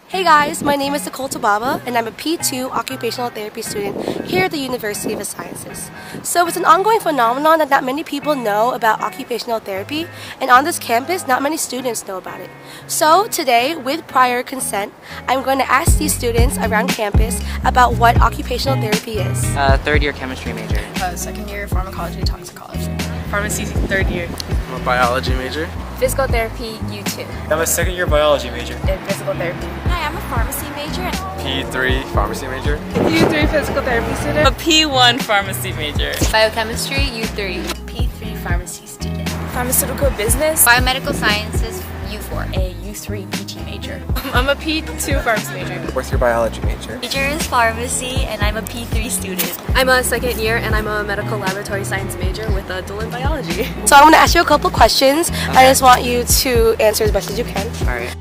Hey guys, my name is Nicole Tababa and I'm a P2 Occupational Therapy student here at the University of the Sciences. So it's an ongoing phenomenon that not many people know about occupational therapy, and on this campus not many students know about it. So today, with prior consent, I'm going to ask these students around campus about what occupational therapy is. Third year chemistry major. Second year pharmacology toxicology. Pharmacy third year. I'm a biology major. Physical therapy U2. I'm a second year biology major. In physical therapy. Hi, I'm a pharmacy major. P3 pharmacy major. U3 physical therapy student. A P1 pharmacy major. Biochemistry U3. P3 pharmacy student. Pharmaceutical business. Biomedical sciences U4. A U3 PT major. I'm a P2 pharmacy major. Fourth year biology major. Major is pharmacy and I'm a P3 student. I'm a second year and I'm a medical laboratory science major with a dual in biology. So I'm going to ask you a couple questions. Okay. I just want you to answer as best as you can. Alright.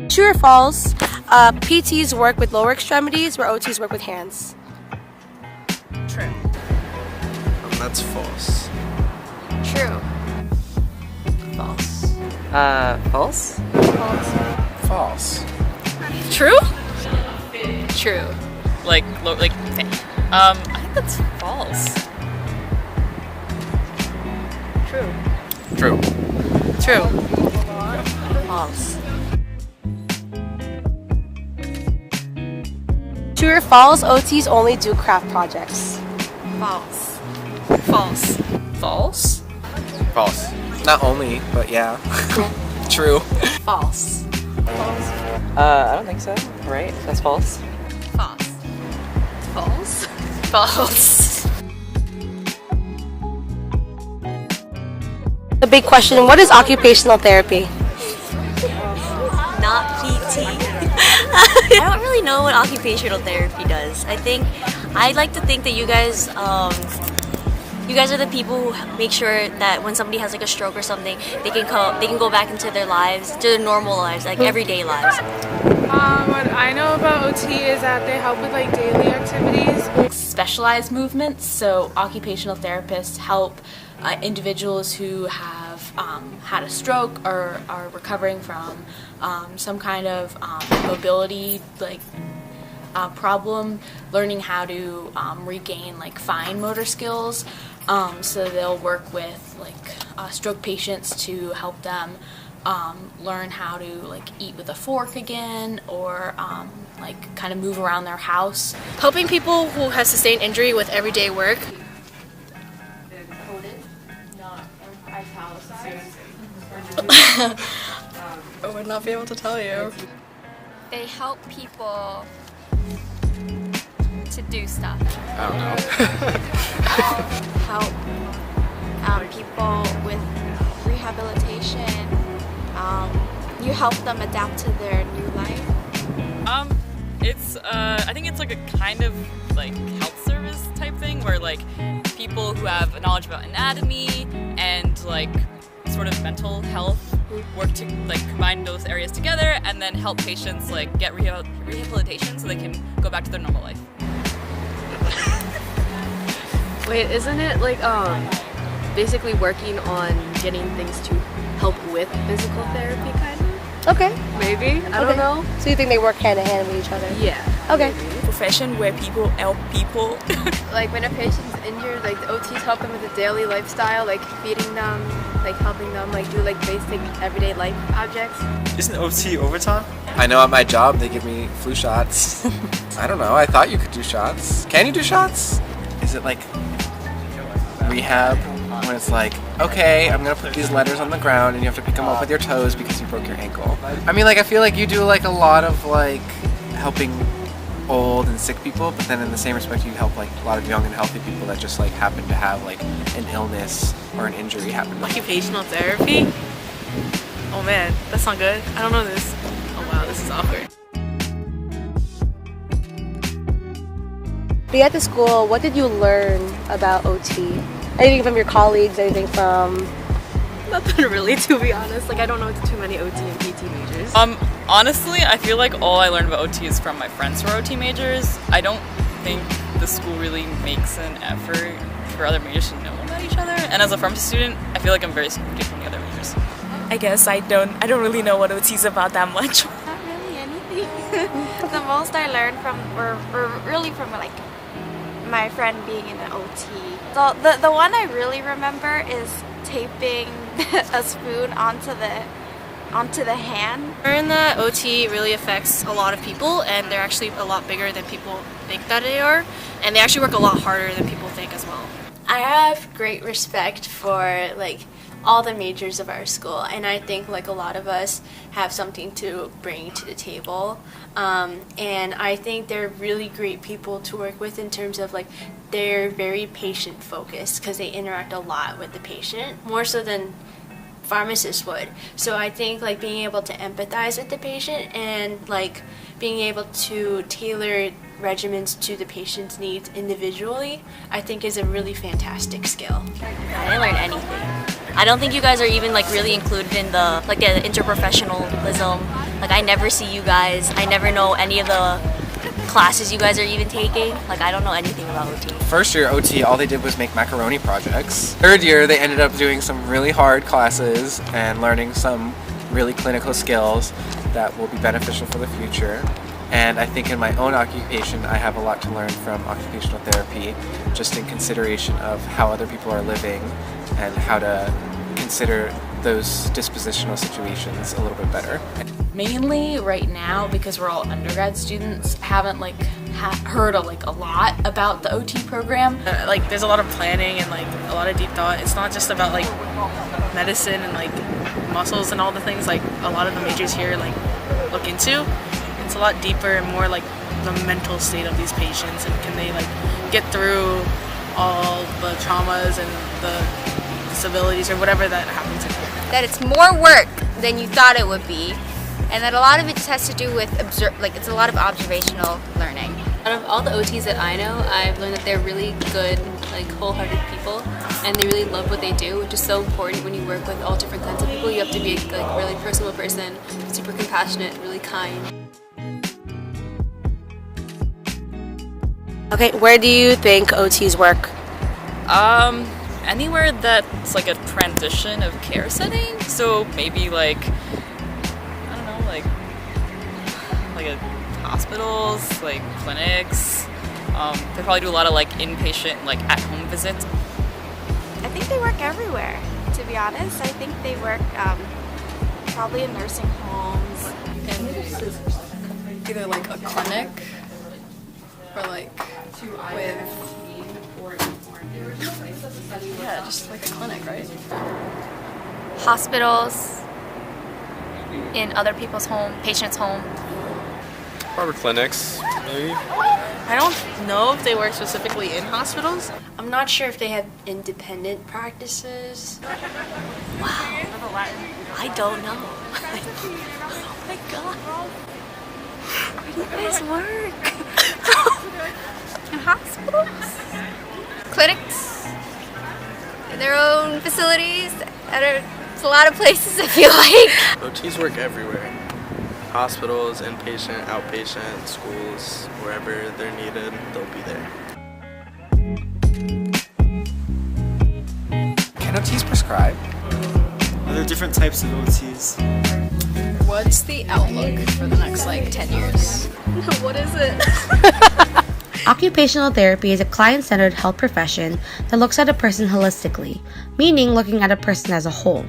True or false, PTs work with lower extremities where OTs work with hands? True. That's false. True. False. False? False. True? True. I think that's false. True. True. True. False. True or false, OTs only do craft projects? False. False. False? False. Not only, but yeah. True. False. I don't think so. Right? That's false. False. False. False. The big question, what is occupational therapy? Not PT. I don't really know what occupational therapy does. I'd like to think that you guys are the people who make sure that when somebody has like a stroke or something, they can go back into their lives, to their normal lives, like everyday lives. What I know about OT is that they help with like daily activities. Specialized movements, so occupational therapists help individuals who have had a stroke or are recovering from some kind of mobility problem, learning how to regain like fine motor skills. So they'll work with stroke patients to help them learn how to eat with a fork again, or kind of move around their house. Helping people who have sustained injury with everyday work. I would not be able to tell you. They help people to do stuff. I don't know. Help people with rehabilitation. You help them adapt to their new life. I think it's like a kind of health service type thing where people who have knowledge about anatomy and sort of mental health work to combine those areas together and then help patients get rehabilitation so they can go back to their normal life. Wait, isn't it basically working on getting things to help with physical therapy kind of? Okay. Maybe? I don't know. So you think they work hand in hand with each other? Yeah. Okay. Profession where people help people. When a patient's injured, the OTs help them with the daily lifestyle, feeding them, helping them do basic everyday life objects. Isn't OT overtime? I know at my job they give me flu shots. I don't know, I thought you could do shots. Can you do shots? Is it rehab? When it's okay, I'm gonna put these letters on the ground and you have to pick them up with your toes because you broke your ankle. I mean, I feel like you do a lot of helping old and sick people, but then in the same respect you help a lot of young and healthy people that just happen to have an illness or an injury happen to them. Occupational therapy? Oh man, that's not good. I don't know this. Oh wow, this is awkward. Being at the school, what did you learn about OT? Anything from your colleagues? Anything from... Nothing really, to be honest. I don't know too many OT and PT majors. Honestly, I feel like all I learned about OT is from my friends who are OT majors. I don't think the school really makes an effort for other majors to know about each other. And as a pharmacy student, I feel like I'm very secluded from the other majors. I guess I don't really know what OT is about that much. Not really anything. The most I learned from were really from like my friend being in the OT. So the one I really remember is taping a spoon onto the hand. Learn that OT really affects a lot of people, and they're actually a lot bigger than people think that they are, and they actually work a lot harder than people think as well. I have great respect for like all the majors of our school, and I think like a lot of us have something to bring to the table, and I think they're really great people to work with in terms of like they're very patient focused because they interact a lot with the patient, more so than pharmacists would. So I think like being able to empathize with the patient and like being able to tailor regimens to the patient's needs individually, I think is a really fantastic skill. I didn't learn anything. I don't think you guys are even like really included in the like the interprofessionalism. Like I never see you guys. I never know any of the classes you guys are even taking. Like I don't know anything about OT. First year OT, all they did was make macaroni projects. Third year, they ended up doing some really hard classes and learning some really clinical skills that will be beneficial for the future. And I think in my own occupation, I have a lot to learn from occupational therapy, just in consideration of how other people are living and how to consider those dispositional situations a little bit better. Mainly right now, because we're all undergrad students, haven't like heard a lot about the OT program. Like there's a lot of planning and like a lot of deep thought. It's not just about like medicine and like muscles and all the things like a lot of the majors here like look into. It's a lot deeper and more like the mental state of these patients, and can they like get through all the traumas and the disabilities or whatever that happens to them. That it's more work than you thought it would be, and that a lot of it just has to do with it's a lot of observational learning. Out of all the OTs that I know, I've learned that they're really good, like wholehearted people, and they really love what they do, which is so important when you work with all different kinds of people. You have to be like a really personable person, super compassionate, really kind. Okay, where do you think OTs work? Anywhere that's like a transition of care setting. So maybe like, I don't know, like a hospitals, like clinics. They probably do a lot of like inpatient, like at-home visits. I think they work everywhere, to be honest. I think they work probably in nursing homes. And either like a clinic or like with yeah, just like a clinic, right? Hospitals, in other people's home, patients' home. Probably clinics, maybe. I don't know if they work specifically in hospitals. I'm not sure if they have independent practices. Wow. I don't know. Oh my god. Where do you guys work? In hospitals, clinics, in their own facilities. It's a lot of places, I feel like. OTs work everywhere. Hospitals, inpatient, outpatient, schools, wherever they're needed, they'll be there. Can OTs prescribe? Are there different types of OTs? What's the outlook for the next like 10 years? What is it? Occupational therapy is a client-centered health profession that looks at a person holistically, meaning looking at a person as a whole.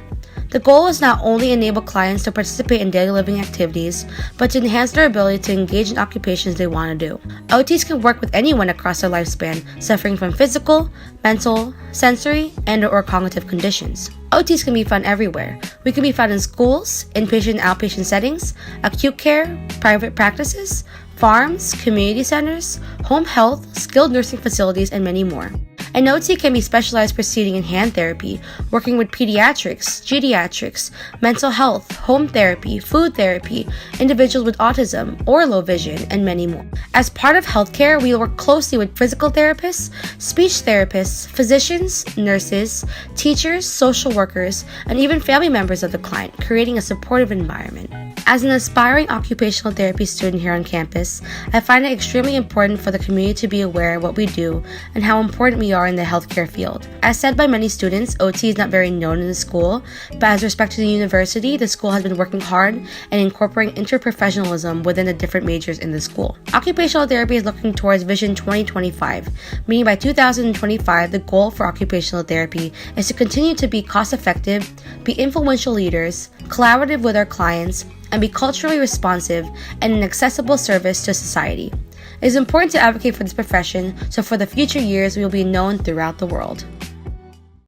The goal is not only enable clients to participate in daily living activities, but to enhance their ability to engage in occupations they want to do. OTs can work with anyone across their lifespan suffering from physical, mental, sensory, and/or cognitive conditions. OTs can be found everywhere. We can be found in schools, inpatient and outpatient settings, acute care, private practices, farms, community centers, home health, skilled nursing facilities, and many more. An OT can be specialized proceeding in hand therapy, working with pediatrics, geriatrics, mental health, home therapy, food therapy, individuals with autism or low vision, and many more. As part of healthcare, we work closely with physical therapists, speech therapists, physicians, nurses, teachers, social workers, and even family members of the client, creating a supportive environment. As an aspiring occupational therapy student here on campus, I find it extremely important for the community to be aware of what we do and how important we are in the healthcare field. As said by many students, OT is not very known in the school, but as respect to the university, the school has been working hard and incorporating interprofessionalism within the different majors in the school. Occupational therapy is looking towards Vision 2025, meaning by 2025, the goal for occupational therapy is to continue to be cost-effective, be influential leaders, collaborative with our clients, and be culturally responsive and an accessible service to society. It is important to advocate for this profession so for the future years we will be known throughout the world.